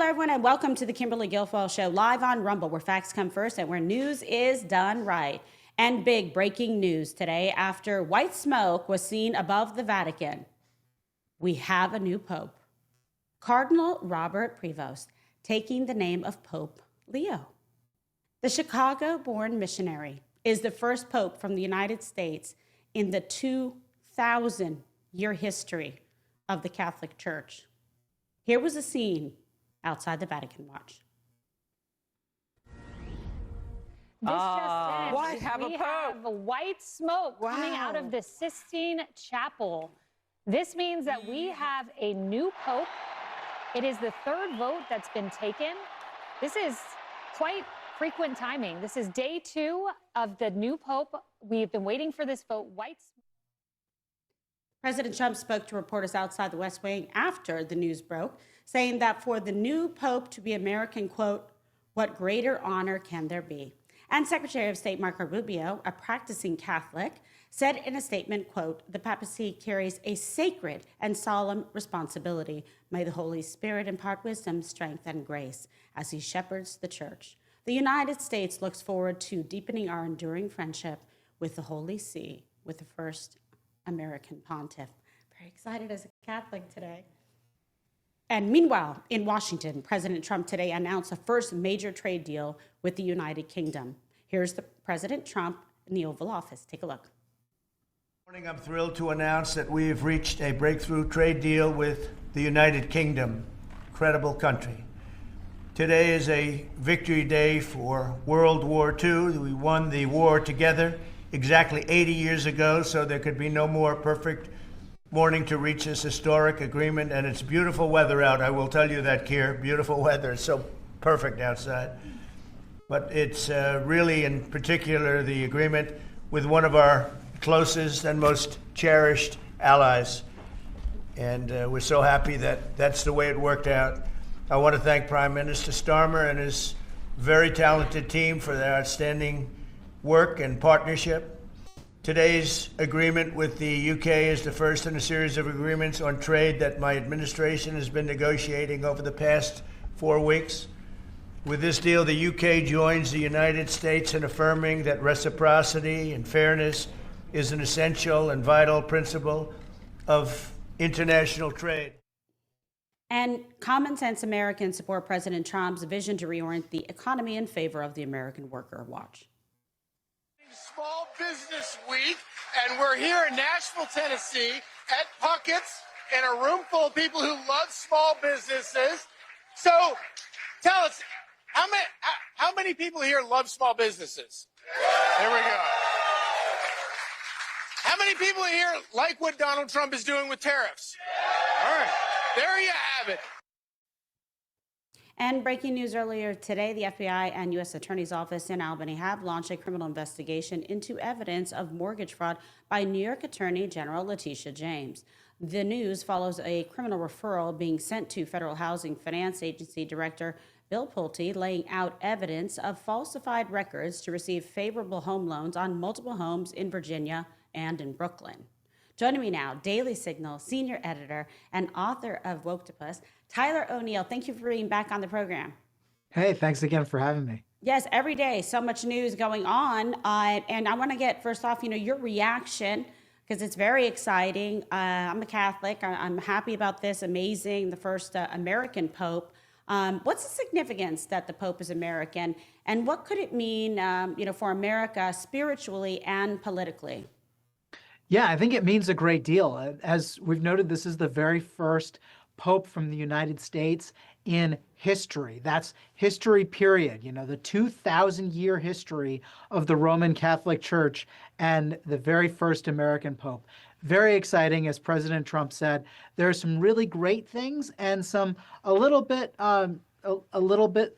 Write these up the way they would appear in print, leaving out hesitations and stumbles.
Hello, everyone, and welcome to the Kimberly Guilfoyle Show, live on Rumble, where facts come first and where news is done right. And big breaking news today after white smoke was seen above the Vatican. We have a new pope, Cardinal Robert Prevost, taking the name of Pope Leo. The Chicago-born missionary is the first pope from the United States in the 2,000-year history of the Catholic Church. Here was a scene outside the Vatican. Watch. This just in. What? We have white smoke coming out of the Sistine Chapel. This means that we have a new pope. It is the third vote that's been taken. This is quite frequent timing. This is day 2 of the new pope. We've been waiting for this vote. White smoke. President Trump spoke to reporters outside the West Wing after the news broke, saying that for the new pope to be American, quote, what greater honor can there be? And Secretary of State Marco Rubio, a practicing Catholic, said in a statement, quote, the papacy carries a sacred and solemn responsibility. May the Holy Spirit impart wisdom, strength, and grace as he shepherds the church. The United States looks forward to deepening our enduring friendship with the Holy See, with the first American pontiff. Very excited as a Catholic today. And meanwhile, in Washington, President Trump today announced the first major trade deal with the United Kingdom. Here's the President Trump in the Oval Office. Take a look. This morning, I'm thrilled to announce that we've reached a breakthrough trade deal with the United Kingdom. Incredible country. Today is a victory day for World War II. We won the war together exactly 80 years ago, so there could be no more perfect morning to reach this historic agreement. And it's beautiful weather out. I will tell you that, Keir. Beautiful weather. It's so perfect outside. But it's really, in particular, the agreement with one of our closest and most cherished allies. And we're so happy that that's the way it worked out. I want to thank Prime Minister Starmer and his very talented team for their outstanding work and partnership. Today's agreement with the UK is the first in a series of agreements on trade that my administration has been negotiating over the past 4 weeks. With this deal, the UK joins the United States in affirming that reciprocity and fairness is an essential and vital principle of international trade. And common sense Americans support President Trump's vision to reorient the economy in favor of the American worker. Watch. Small Business Week, and we're here in Nashville, Tennessee, at Puckett's, in a room full of people who love small businesses. So, tell us, how many people here love small businesses? There we go. How many people here like what Donald Trump is doing with tariffs? All right, there you have it. And breaking news earlier today, the FBI and U.S. Attorney's Office in Albany have launched a criminal investigation into evidence of mortgage fraud by New York Attorney General Letitia James. The news follows a criminal referral being sent to Federal Housing Finance Agency Director Bill Pulte, laying out evidence of falsified records to receive favorable home loans on multiple homes in Virginia and in Brooklyn. Joining me now, Daily Signal senior editor and author of Woktopus, Tyler O'Neill. Thank you for being back on the program. Hey, thanks again for having me. Yes, every day, so much news going on. And I want to get, first off, your reaction, because it's very exciting. I'm a Catholic. I'm happy about this. Amazing, the first American Pope. What's the significance that the Pope is American? And what could it mean, for America spiritually and politically? Yeah, I think it means a great deal. As we've noted, this is the very first Pope from the United States in history. That's history, period. The 2,000-year history of the Roman Catholic Church and the very first American Pope. Very exciting, as President Trump said. There are some really great things and some a little bit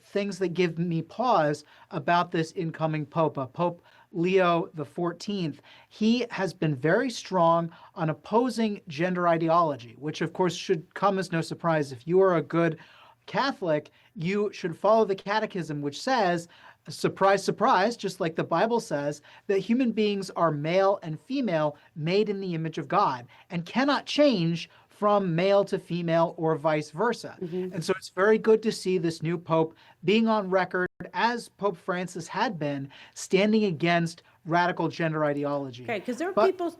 things that give me pause about this incoming Pope, Pope Leo XIV. He has been very strong on opposing gender ideology, which of course should come as no surprise. If you are a good Catholic, you should follow the Catechism, which says, surprise, surprise, just like the Bible says, that human beings are male and female made in the image of God and cannot change from male to female or vice versa. And so it's very good to see this new Pope being on record, as Pope Francis had been, standing against radical gender ideology. Okay, because there were people,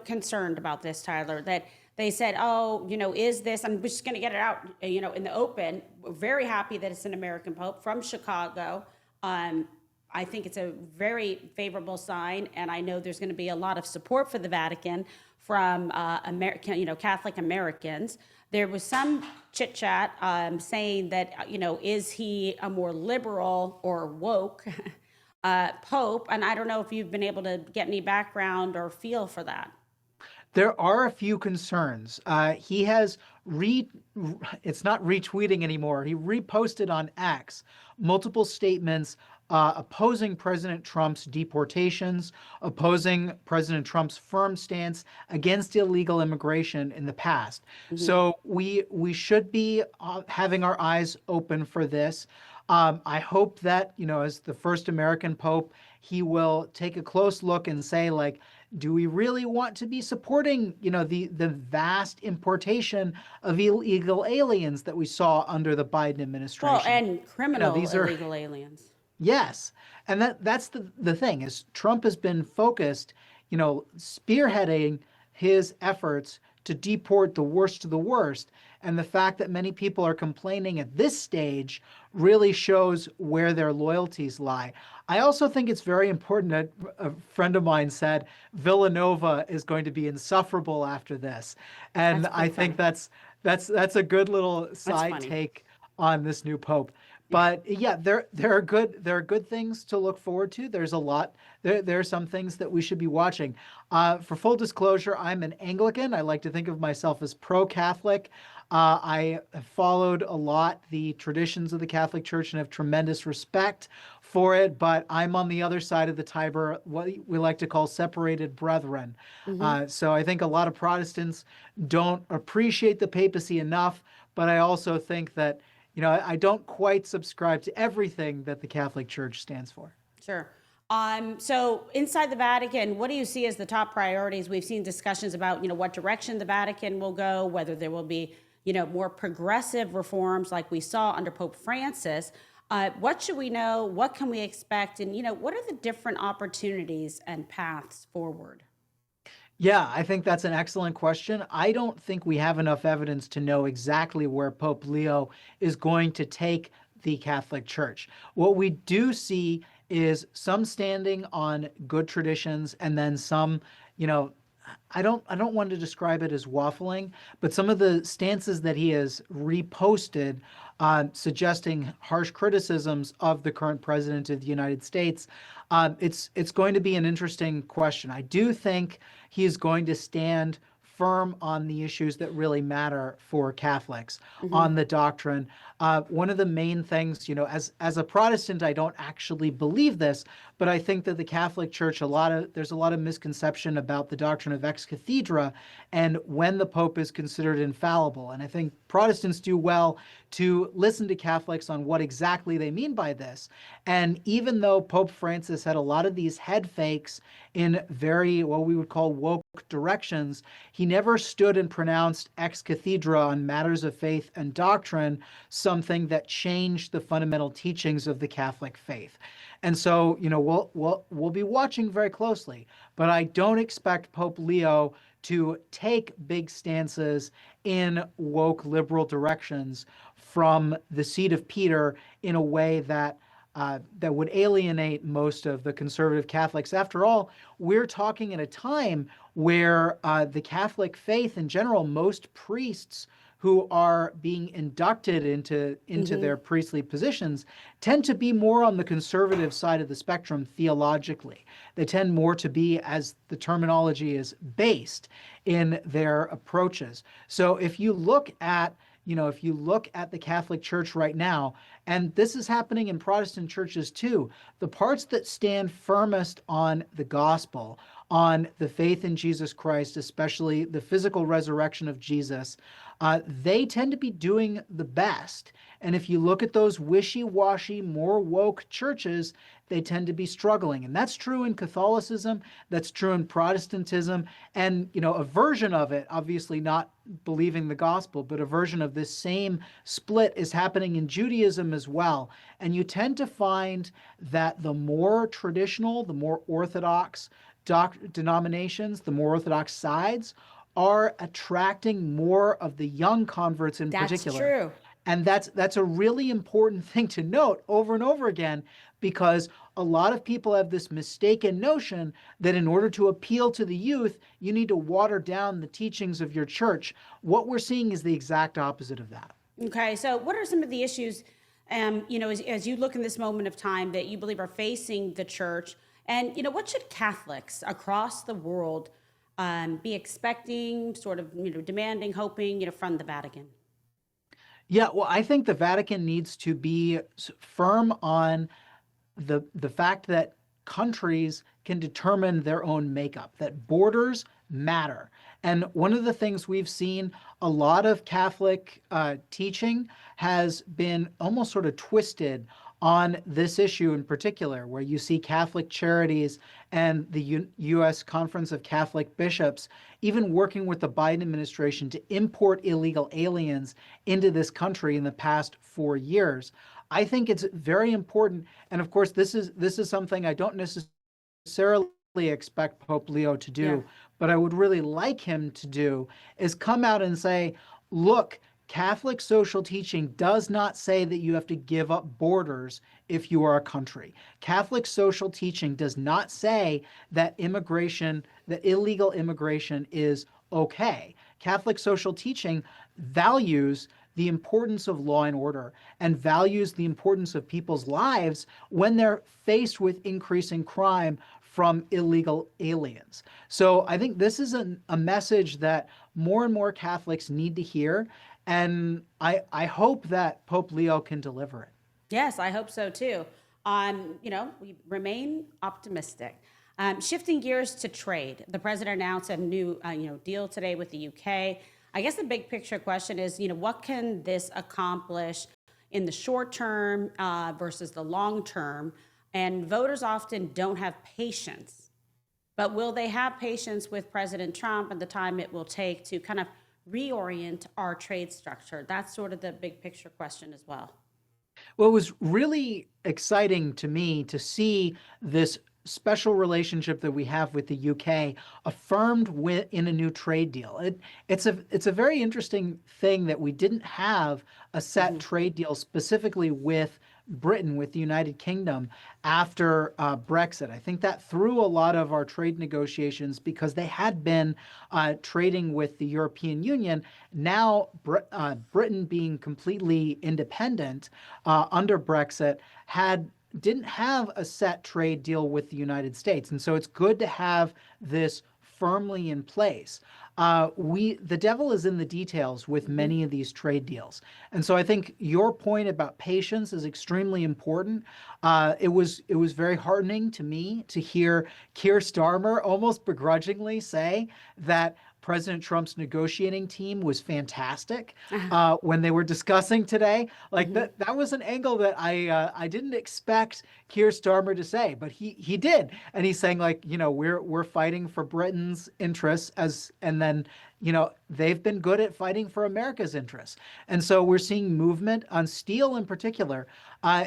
concerned about this, Tyler, that they said, oh, is this, I'm just going to get it out, in the open. We're very happy that it's an American Pope from Chicago. I think it's a very favorable sign, and I know there's going to be a lot of support for the Vatican from Catholic Americans. There was some chit chat saying that, is he a more liberal or woke Pope? And I don't know if you've been able to get any background or feel for that. There are a few concerns. He has it's not retweeting anymore. He reposted on X multiple statements opposing President Trump's deportations, opposing President Trump's firm stance against illegal immigration in the past. So we should be having our eyes open for this. I hope that, as the first American Pope, he will take a close look and say, like, do we really want to be supporting, the vast importation of illegal aliens that we saw under the Biden administration? Well, and criminal illegal aliens. Yes. And that's the thing is Trump has been focused, spearheading his efforts to deport the worst of the worst. And the fact that many people are complaining at this stage really shows where their loyalties lie. I also think it's very important that a friend of mine said Villanova is going to be insufferable after this. And I think that's a good little side take on this new Pope. But yeah, there are good things to look forward to. There's a lot. There are some things that we should be watching. For full disclosure, I'm an Anglican. I like to think of myself as pro-Catholic. I have followed a lot the traditions of the Catholic Church and have tremendous respect for it. But I'm on the other side of the Tiber, what we like to call separated brethren. So I think a lot of Protestants don't appreciate the papacy enough. But I also think that I don't quite subscribe to everything that the Catholic Church stands for. Sure. So inside the Vatican, what do you see as the top priorities? We've seen discussions about, what direction the Vatican will go, whether there will be, more progressive reforms like we saw under Pope Francis. What should we know? What can we expect? And, what are the different opportunities and paths forward? Yeah, I think that's an excellent question. I don't think we have enough evidence to know exactly where Pope Leo is going to take the Catholic Church. What we do see is some standing on good traditions and then some, I don't want to describe it as waffling, but some of the stances that he has reposted suggesting harsh criticisms of the current president of the United States, it's going to be an interesting question. I do think he is going to stand firm on the issues that really matter for Catholics, on the doctrine. One of the main things, as a Protestant, I don't actually believe this, but I think that the Catholic Church, there's a lot of misconception about the doctrine of ex cathedra and when the Pope is considered infallible. And I think Protestants do well to listen to Catholics on what exactly they mean by this. And even though Pope Francis had a lot of these head fakes in very, what we would call woke directions, he never stood and pronounced ex cathedra on matters of faith and doctrine, something that changed the fundamental teachings of the Catholic faith. And so, we'll be watching very closely, but I don't expect Pope Leo to take big stances in woke liberal directions from the seat of Peter in a way that would alienate most of the conservative Catholics. After all, we're talking at a time where the Catholic faith in general, most priests who are being inducted into their priestly positions tend to be more on the conservative side of the spectrum theologically. They tend more to be, as the terminology is, based in their approaches. So if you look at the Catholic Church right now And this is happening in Protestant churches too. The parts that stand firmest on the gospel, on the faith in Jesus Christ, especially the physical resurrection of Jesus, they tend to be doing the best. And if you look at those wishy-washy, more woke churches, they tend to be struggling. And that's true in Catholicism, that's true in Protestantism, and a version of it, obviously not believing the gospel, but a version of this same split is happening in Judaism as well. And you tend to find that the more traditional, the more orthodox denominations, the more orthodox sides are attracting more of the young converts in particular. That's true. And that's a really important thing to note over and over again, because a lot of people have this mistaken notion that in order to appeal to the youth, you need to water down the teachings of your church. What we're seeing is the exact opposite of that. Okay, so what are some of the issues, as you look in this moment of time that you believe are facing the church? And, what should Catholics across the world be expecting, sort of, demanding, hoping, from the Vatican? Yeah, well, I think the Vatican needs to be firm on the fact that countries can determine their own makeup, that borders matter. And one of the things we've seen, a lot of Catholic teaching has been almost sort of twisted on this issue in particular, where you see Catholic Charities and the U.S. Conference of Catholic Bishops even working with the Biden administration to import illegal aliens into this country in the past 4 years. I think it's very important, and of course, this is something I don't necessarily expect Pope Leo to do, but I would really like him to do, is come out and say, look, Catholic social teaching does not say that you have to give up borders if you are a country. Catholic social teaching does not say that illegal immigration is okay. Catholic social teaching values the importance of law and order and values the importance of people's lives when they're faced with increasing crime from illegal aliens. So I think this is a message that more and more Catholics need to hear. And I hope that Pope Leo can deliver it. Yes, I hope so too. We remain optimistic. Shifting gears to trade, the president announced a new deal today with the UK. I guess the big picture question is, what can this accomplish in the short term versus the long term? And voters often don't have patience. But will they have patience with President Trump and the time it will take to kind of reorient our trade structure? That's sort of the big picture question as well. Well, it was really exciting to me to see this special relationship that we have with the UK affirmed in a new trade deal. It's a very interesting thing that we didn't have a set trade deal specifically with Britain, with the United Kingdom after Brexit. I think that threw a lot of our trade negotiations because they had been trading with the European Union. Now, Britain being completely independent under Brexit didn't have a set trade deal with the United States. And so it's good to have this firmly in place. The devil is in the details with many of these trade deals. And so I think your point about patience is extremely important. It was very heartening to me to hear Keir Starmer almost begrudgingly say that President Trump's negotiating team was fantastic when they were discussing today. Like that was an angle that I didn't expect Keir Starmer to say, but he did, and he's saying we're fighting for Britain's interests and then they've been good at fighting for America's interests, and so we're seeing movement on steel in particular.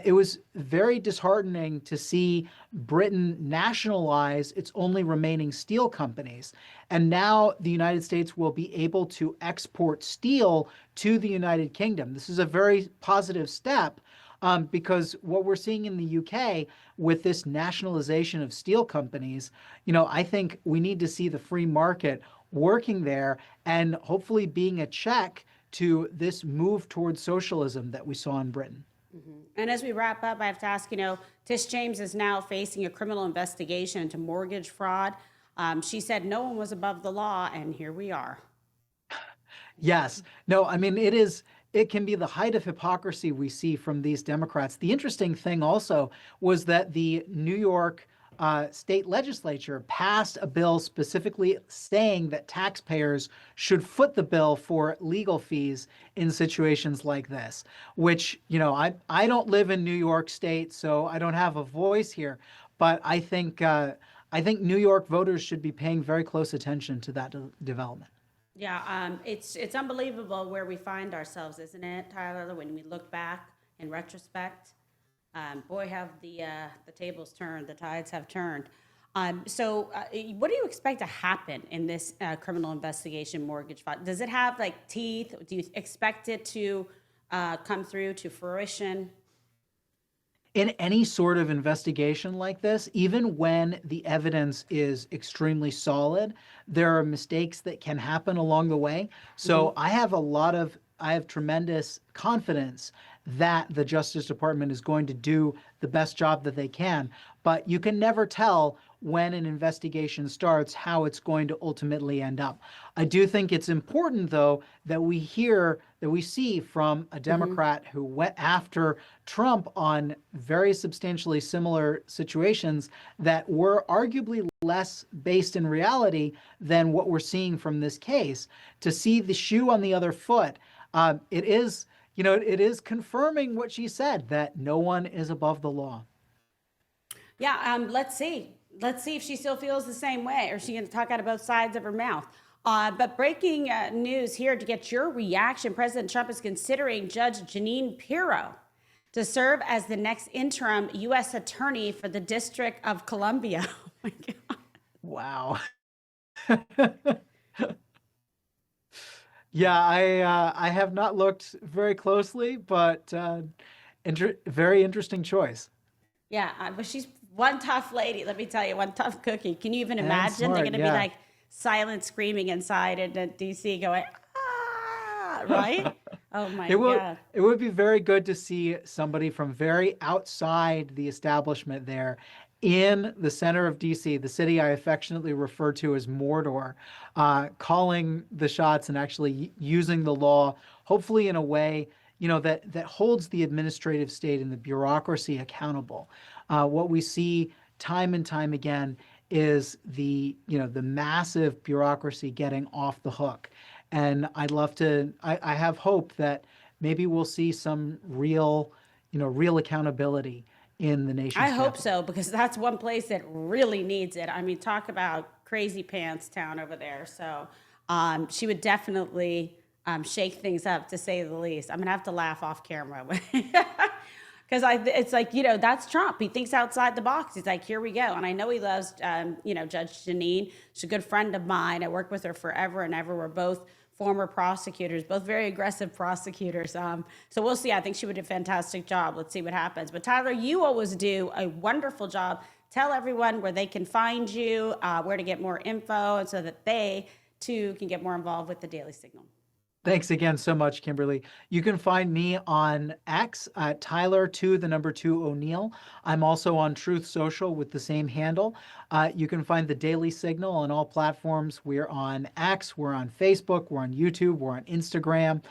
It was very disheartening to see Britain nationalize its only remaining steel companies. And now the United States will be able to export steel to the United Kingdom. This is a very positive step because what we're seeing in the UK with this nationalization of steel companies, I think we need to see the free market working there and hopefully being a check to this move towards socialism that we saw in Britain. And as we wrap up, I have to ask, Tish James is now facing a criminal investigation into mortgage fraud. She said no one was above the law, and here we are. Yes. No, I mean, it is it can be the height of hypocrisy we see from these Democrats. The interesting thing also was that the New York state legislature passed a bill specifically saying that taxpayers should foot the bill for legal fees in situations like this, which, I don't live in New York State, so I don't have a voice here, but I think New York voters should be paying very close attention to that development. Yeah, it's unbelievable where we find ourselves, isn't it, Tyler? When we look back in retrospect, boy, have the tables turned, the tides have turned. So, what do you expect to happen in this criminal investigation mortgage fraud? Does it have teeth? Do you expect it to come through to fruition? In any sort of investigation like this, even when the evidence is extremely solid, there are mistakes that can happen along the way. So I have tremendous confidence that the Justice Department is going to do the best job that they can. But you can never tell when an investigation starts how it's going to ultimately end up. I do think it's important, though, that we see from a Democrat who went after Trump on very substantially similar situations that were arguably less based in reality than what we're seeing from this case. To see the shoe on the other foot, it is confirming what she said, that no one is above the law. Yeah, let's see. Let's see if she still feels the same way, or is she going to talk out of both sides of her mouth? But breaking news here to get your reaction. President Trump is considering Judge Jeanine Pirro to serve as the next interim U.S. attorney for the District of Columbia. Oh, my God. Wow. Yeah, I have not looked very closely, but very interesting choice. Yeah, but she's one tough lady, let me tell you, one tough cookie. Can you even imagine? Smart, They're going to be yeah. silent screaming inside in D.C. going, ah, right? Oh, my God. It would be very good to see somebody from very outside the establishment there in the center of D.C., the city I affectionately refer to as Mordor, calling the shots and actually using the law, hopefully in a way that holds the administrative state and the bureaucracy accountable. What we see time and time again is the massive bureaucracy getting off the hook. And I have hope that maybe we'll see some real accountability in the nation's I hope capital. so, because that's one place that really needs it. I mean, talk about crazy pants town over there. So she would definitely shake things up, to say the least. I'm going to have to laugh off camera. Because it's that's Trump. He thinks outside the box. He's like, here we go. And I know he loves, Judge Jeanine. She's a good friend of mine. I worked with her forever and ever. We're both former prosecutors, both very aggressive prosecutors. So we'll see. I think she would do a fantastic job. Let's see what happens. But Tyler, you always do a wonderful job. Tell everyone where they can find you, where to get more info, and so that they, too, can get more involved with the Daily Signal. Thanks again so much, Kimberly. You can find me on X at Tyler2 O'Neill. I'm also on Truth Social with the same handle. You can find the Daily Signal on all platforms. We're on X, we're on Facebook, we're on YouTube, we're on Instagram.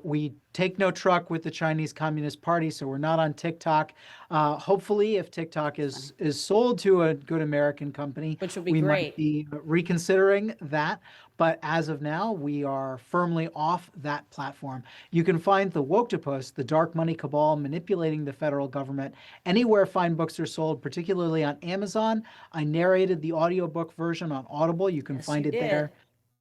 We take no truck with the Chinese Communist Party, so we're not on TikTok. Hopefully, if TikTok is sold to a good American company, Which would be we great. might be reconsidering that. But as of now, we are firmly off that platform. You can find the Woktopus, the dark money cabal manipulating the federal government, anywhere fine books are sold, particularly on Amazon. I narrated the audiobook version on Audible. You can find it there.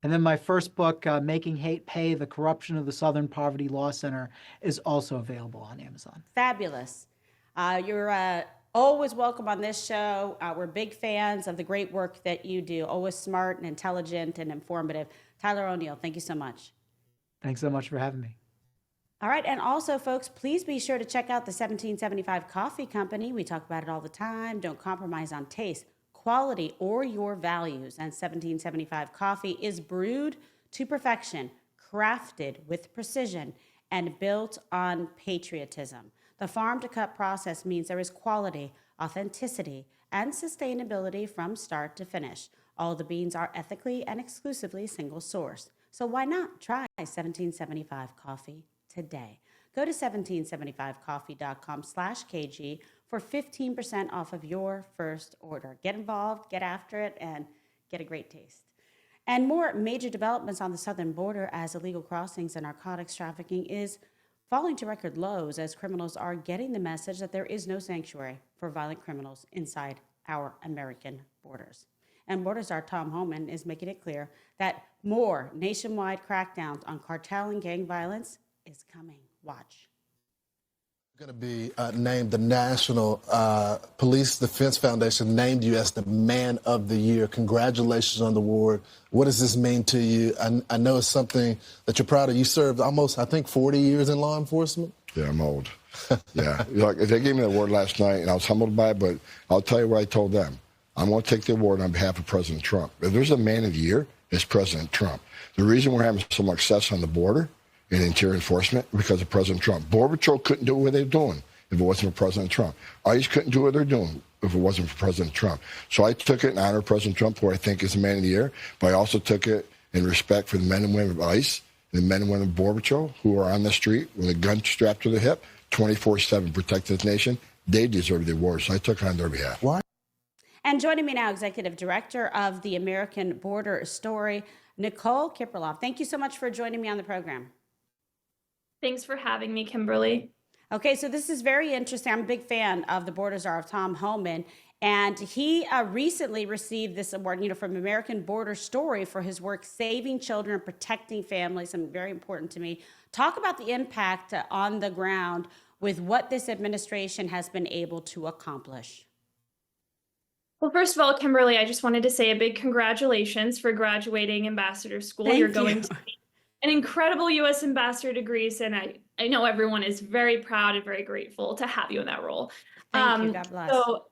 And then my first book, Making Hate Pay, The Corruption of the Southern Poverty Law Center, is also available on Amazon. Fabulous. You're always welcome on this show. We're big fans of the great work that you do. Always smart and intelligent and informative. Tyler O'Neill, thank you so much. Thanks so much for having me. All right. And also, folks, please be sure to check out the 1775 Coffee Company. We talk about it all the time. Don't compromise on taste, quality, or your values. And 1775 Coffee is brewed to perfection, crafted with precision, and built on patriotism. The farm to cup process means there is quality, authenticity, and sustainability from start to finish. All the beans are ethically and exclusively single sourced. So why not try 1775 Coffee today? today. Go to 1775coffee.com/KG for 15% off of your first order. Get involved, get after it, and get a great taste. And more major developments on the southern border as illegal crossings and narcotics trafficking is falling to record lows as criminals are getting the message that there is no sanctuary for violent criminals inside our American borders. And Border Czar Tom Homan is making it clear that more nationwide crackdowns on cartel and gang violence is coming. Watch. Going to be named the National Police Defense Foundation named you as the Man of the Year. Congratulations on the award. What does this mean to you? I know it's something that you're proud of. You served almost, I think, 40 years in law enforcement. Yeah, I'm old. Yeah. Like, they gave me the award last night, and I was humbled by it, but I'll tell you what I told them. I'm going to take the award on behalf of President Trump. If there's a Man of the Year, it's President Trump. The reason we're having so much success on the border in interior enforcement because of President Trump. Border Patrol couldn't do what they're doing if it wasn't for President Trump. ICE couldn't do what they're doing if it wasn't for President Trump. So I took it in honor of President Trump, who I think is the Man of the Year, but I also took it in respect for the men and women of ICE and the men and women of Border Patrol who are on the street with a gun strapped to their hip, 24/7 protect this nation. They deserve the award, so I took it on their behalf. Why? And joining me now, Executive Director of the American Border Story, Nicole Kipraloff. Thank you so much for joining me on the program. Thanks for having me, Kimberly. Okay, so this is very interesting. I'm a big fan of the Border Czar of Tom Homan, and he recently received this award, from American Border Story for his work saving children and protecting families, and very important to me. Talk about the impact on the ground with what this administration has been able to accomplish. Well, first of all, Kimberly, I just wanted to say a big congratulations for graduating ambassador school. You're going to be an incredible U.S. ambassador to Greece, and I know everyone is very proud and very grateful to have you in that role. Thank you. God bless. So,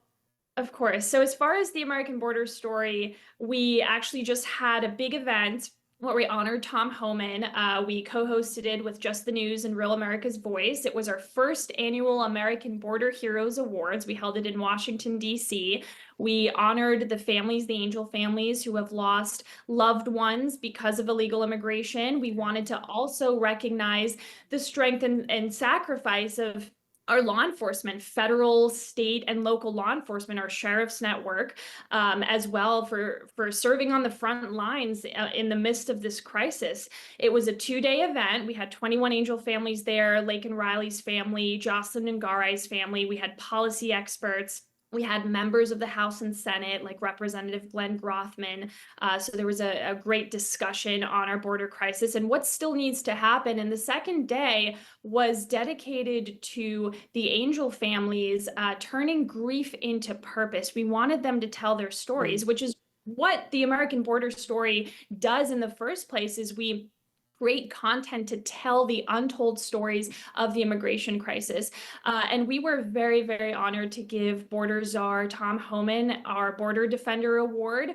of course. So as far as the American Border Story, we actually just had a big event where we honored Tom Homan. We co-hosted it with Just the News and Real America's Voice. It was our first annual American Border Heroes Awards. We held it in Washington, D.C. We honored the families, the angel families who have lost loved ones because of illegal immigration. We wanted to also recognize the strength and sacrifice of our law enforcement, federal, state, and local law enforcement, our sheriff's network, as well for serving on the front lines in the midst of this crisis. It was a 2-day event. We had 21 angel families there, Lake and Riley's family, Jocelyn and Garai's family. We had policy experts. We had members of the House and Senate, like Representative Glenn Grothman. So there was a great discussion on our border crisis and what still needs to happen. And the second day was dedicated to the angel families turning grief into purpose. We wanted them to tell their stories, which is what the American Border Story does in the first place, is we create content to tell the untold stories of the immigration crisis. And we were very, very honored to give Border Czar Tom Homan our Border Defender Award.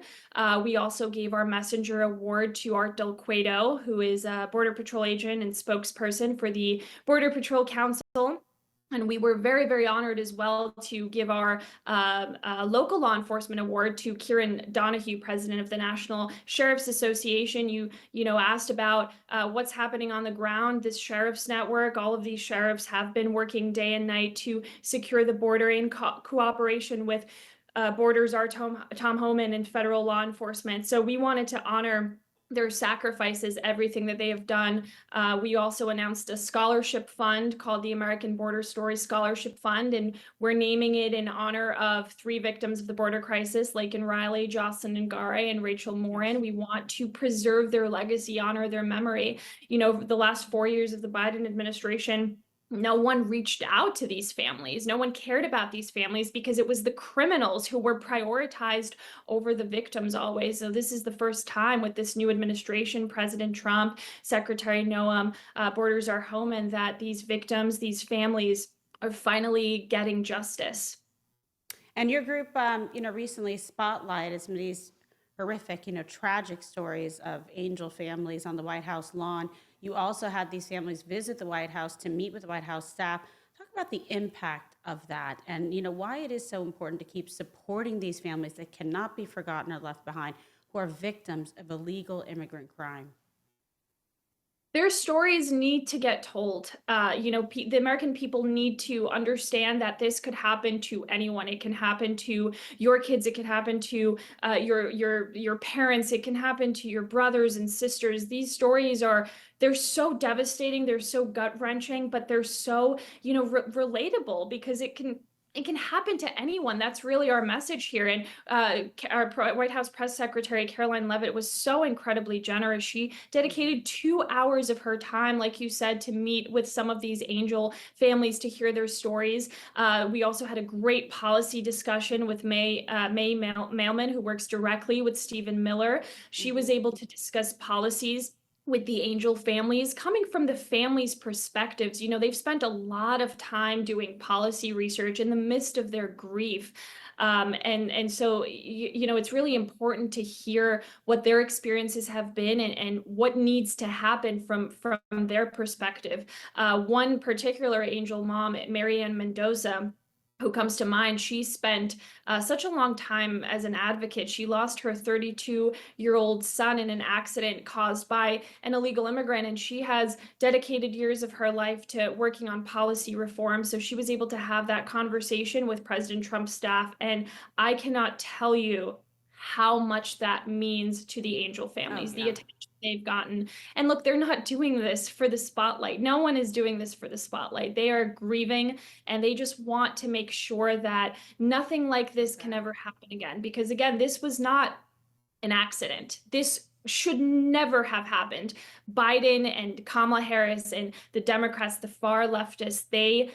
We also gave our Messenger Award to Art Del Cueto, who is a Border Patrol agent and spokesperson for the Border Patrol Council. And we were very, very honored as well to give our local law enforcement award to Kieran Donahue, president of the National Sheriff's Association. You asked about what's happening on the ground. This sheriff's network, all of these sheriffs have been working day and night to secure the border in cooperation with Border Czar Tom Homan and federal law enforcement. So we wanted to honor their sacrifices, everything that they have done. We also announced a scholarship fund called the American Border Story Scholarship Fund, and we're naming it in honor of 3 victims of the border crisis, Lake and Riley, Jocelyn and Garay, and Rachel Morin. We want to preserve their legacy, honor their memory. The last 4 years of the Biden administration, no one reached out to these families. No one cared about these families because it was the criminals who were prioritized over the victims always. So this is the first time with this new administration, President Trump, Secretary Noam, Border Czar Homan, that these victims, these families are finally getting justice. And your group, recently spotlighted some of these horrific, tragic stories of angel families on the White House lawn. You also had these families visit the White House to meet with the White House staff. Talk about the impact of that and, why it is so important to keep supporting these families that cannot be forgotten or left behind, who are victims of illegal immigrant crime. Their stories need to get told. The American people need to understand that this could happen to anyone. It can happen to your kids. It can happen to your parents. It can happen to your brothers and sisters. These stories they're so devastating. They're so gut wrenching, but they're so relatable because it can happen to anyone. That's really our message here. And our White House press secretary, Caroline Leavitt, was so incredibly generous. She dedicated 2 hours of her time, like you said, to meet with some of these angel families to hear their stories. We also had a great policy discussion with May Mailman, who works directly with Stephen Miller. She was able to discuss policies with the angel families, coming from the families' perspectives. They've spent a lot of time doing policy research in the midst of their grief. And so, it's really important to hear what their experiences have been and what needs to happen from their perspective. One particular angel mom, Marianne Mendoza, who comes to mind, she spent such a long time as an advocate. She lost her 32-year-old son in an accident caused by an illegal immigrant, and she has dedicated years of her life to working on policy reform. So she was able to have that conversation with President Trump's staff, and I cannot tell you how much that means to the angel families, the attention they've gotten. And look, they're not doing this for the spotlight. No one is doing this for the spotlight. They are grieving, and they just want to make sure that nothing like this can ever happen again. Because again, this was not an accident. This should never have happened. Biden and Kamala Harris and the Democrats, the far leftists, they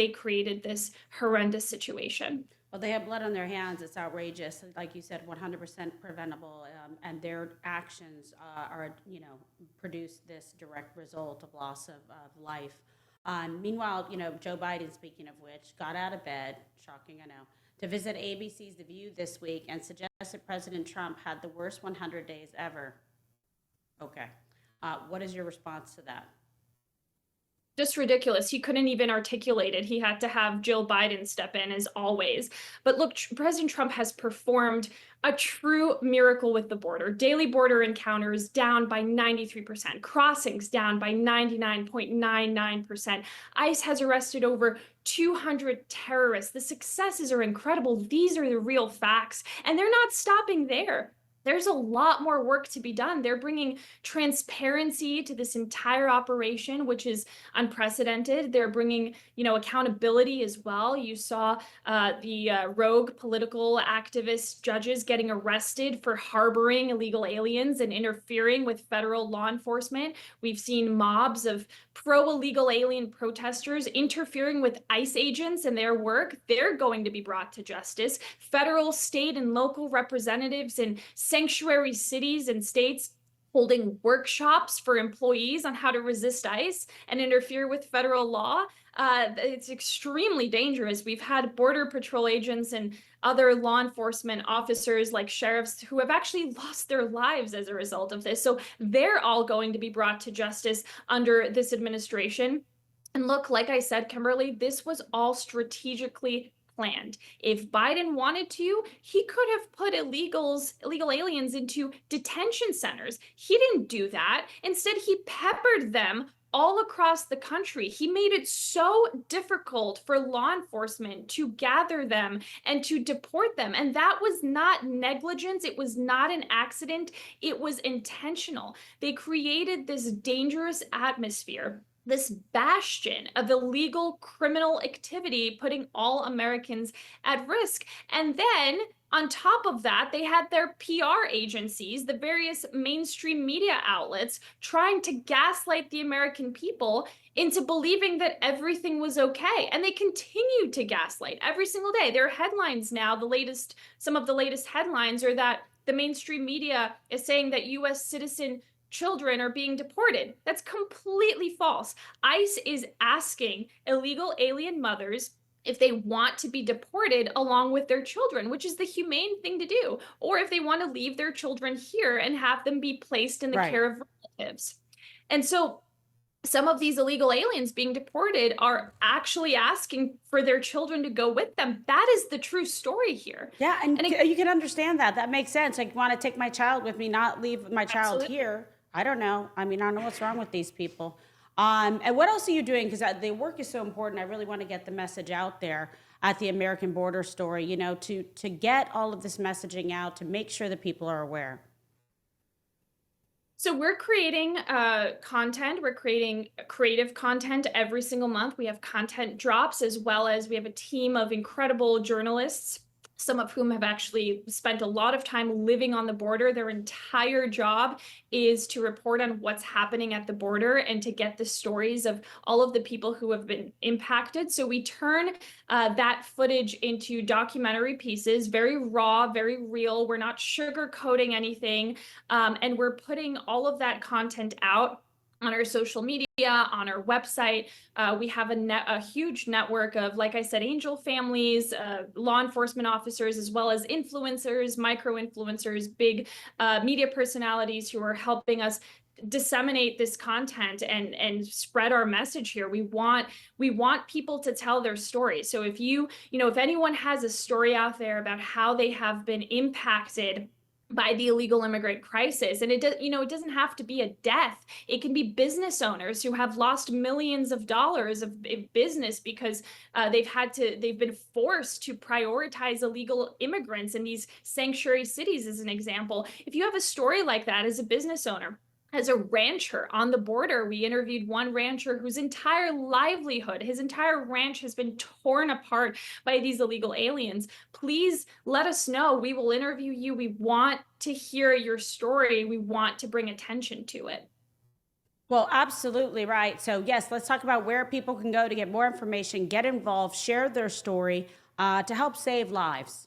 created this horrendous situation. Well, they have blood on their hands. It's outrageous. Like you said, 100% preventable, and their actions produce this direct result of loss of life. Meanwhile, Joe Biden, speaking of which, got out of bed, shocking, I know, to visit ABC's The View this week and suggested President Trump had the worst 100 days ever. Okay. What is your response to that? Just ridiculous. He couldn't even articulate it. He had to have Jill Biden step in, as always. But look, President Trump has performed a true miracle with the border. Daily border encounters down by 93%, crossings down by 99.99%. ICE has arrested over 200 terrorists. The successes are incredible. These are the real facts, and they're not stopping there. There's a lot more work to be done. They're bringing transparency to this entire operation, which is unprecedented. They're bringing, accountability as well. You saw the rogue political activist judges getting arrested for harboring illegal aliens and interfering with federal law enforcement. We've seen mobs of pro-illegal alien protesters interfering with ICE agents and their work. They're going to be brought to justice. Federal, state, and local representatives in sanctuary cities and states holding workshops for employees on how to resist ICE and interfere with federal law. It's extremely dangerous. We've had Border Patrol agents and other law enforcement officers like sheriffs who have actually lost their lives as a result of this. So they're all going to be brought to justice under this administration. And look, like I said, Kimberly, this was all strategically planned. If Biden wanted to, he could have put illegal aliens into detention centers. He didn't do that. Instead, he peppered them all across the country. He made it so difficult for law enforcement to gather them and to deport them. And that was not negligence. It was not an accident. It was intentional. They created this dangerous atmosphere, this bastion of illegal criminal activity, putting all Americans at risk. And then on top of that, they had their PR agencies, the various mainstream media outlets, trying to gaslight the American people into believing that everything was okay. And they continue to gaslight every single day. There are headlines now, some of the latest headlines are that the mainstream media is saying that U.S. citizen children are being deported. That's completely false. ICE is asking illegal alien mothers if they want to be deported along with their children, which is the humane thing to do, or if they want to leave their children here and have them be placed in the care of relatives. And so some of these illegal aliens being deported are actually asking for their children to go with them. That is the true story here. Yeah, and you can understand that. That makes sense. I want to take my child with me, not leave my child Absolutely. here. I don't know. I mean, I don't know what's wrong with these people. And what else are you doing? Because the work is so important. I really want to get the message out there at the American Border Story, you know, to get all of this messaging out, to make sure that people are aware. So we're creating content. We're creating creative content every single month. We have content drops, as well as we have a team of incredible journalists, some of whom have actually spent a lot of time living on the border. Their entire job is to report on what's happening at the border and to get the stories of all of the people who have been impacted. So we turn that footage into documentary pieces, very raw, very real. We're not sugarcoating anything. And we're putting all of that content out on our social media, on our website. We have a huge network of, like I said, angel families, law enforcement officers, as well as influencers, micro-influencers, big media personalities who are helping us disseminate this content and spread our message here. We want people to tell their story. So if if anyone has a story out there about how they have been impacted by the illegal immigrant crisis, and it doesn't have to be a death. It can be business owners who have lost millions of dollars of business because they've been forced to prioritize illegal immigrants in these sanctuary cities, as an example. If you have a story like that as a business owner, as a rancher on the border, we interviewed one rancher whose entire livelihood, his entire ranch has been torn apart by these illegal aliens. Please let us know. We will interview you. We want to hear your story. We want to bring attention to it. Well, absolutely right. So yes, let's talk about where people can go to get more information, get involved, share their story to help save lives.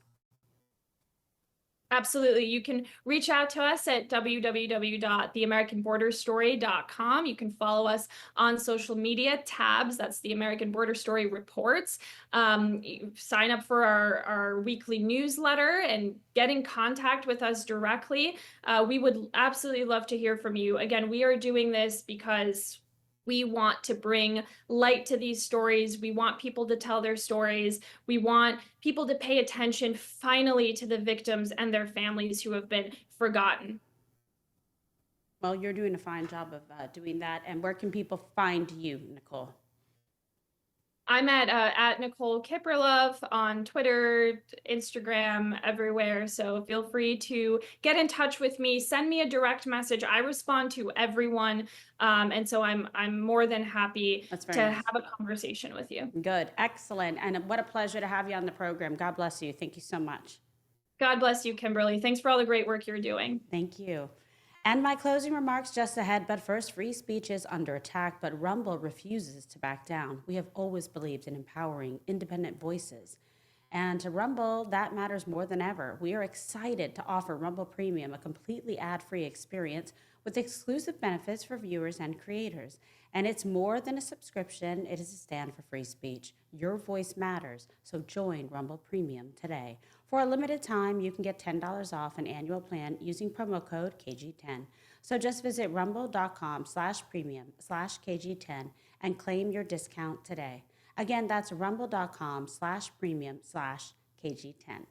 Absolutely. You can reach out to us at www.theamericanborderstory.com. You can follow us on social media tabs. That's the American Border Story Reports. Sign up for our weekly newsletter and get in contact with us directly. We would absolutely love to hear from you. Again, we are doing this because we want to bring light to these stories. We want people to tell their stories. We want people to pay attention finally to the victims and their families who have been forgotten. Well, you're doing a fine job of doing that. And where can people find you, Nicole? I'm at Nicole Kipralove on Twitter, Instagram, everywhere. So feel free to get in touch with me. Send me a direct message. I respond to everyone, and so I'm more than happy to have a conversation with you. Good, excellent, and what a pleasure to have you on the program. God bless you. Thank you so much. God bless you, Kimberly. Thanks for all the great work you're doing. Thank you. And my closing remarks just ahead, but first, free speech is under attack, but Rumble refuses to back down. We have always believed in empowering independent voices. And to Rumble, that matters more than ever. We are excited to offer Rumble Premium, a completely ad-free experience with exclusive benefits for viewers and creators. And it's more than a subscription, it is a stand for free speech. Your voice matters, so join Rumble Premium today. For a limited time, you can get $10 off an annual plan using promo code KG10. So just visit rumble.com/premium/KG10 and claim your discount today. Again, that's rumble.com/premium/KG10.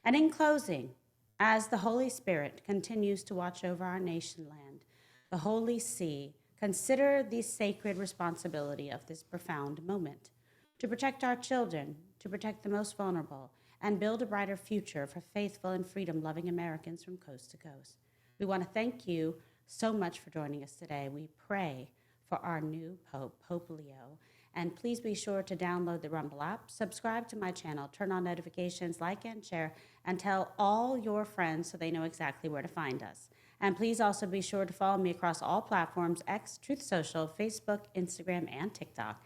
And in closing, as the Holy Spirit continues to watch over our nation land, the Holy See, consider the sacred responsibility of this profound moment to protect our children, to protect the most vulnerable, and build a brighter future for faithful and freedom-loving Americans from coast to coast. We want to thank you so much for joining us today. We pray for our new Pope, Pope Leo. And please be sure to download the Rumble app, subscribe to my channel, turn on notifications, like and share, and tell all your friends so they know exactly where to find us. And please also be sure to follow me across all platforms, X, Truth Social, Facebook, Instagram, and TikTok.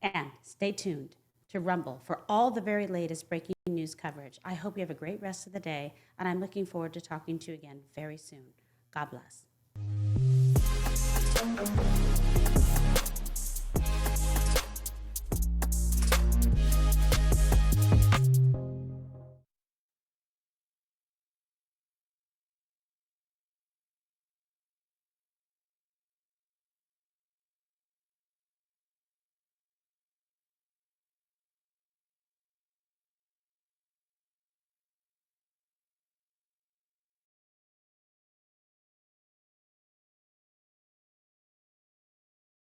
And stay tuned to Rumble for all the very latest breaking news coverage. I hope you have a great rest of the day, and I'm looking forward to talking to you again very soon. God bless.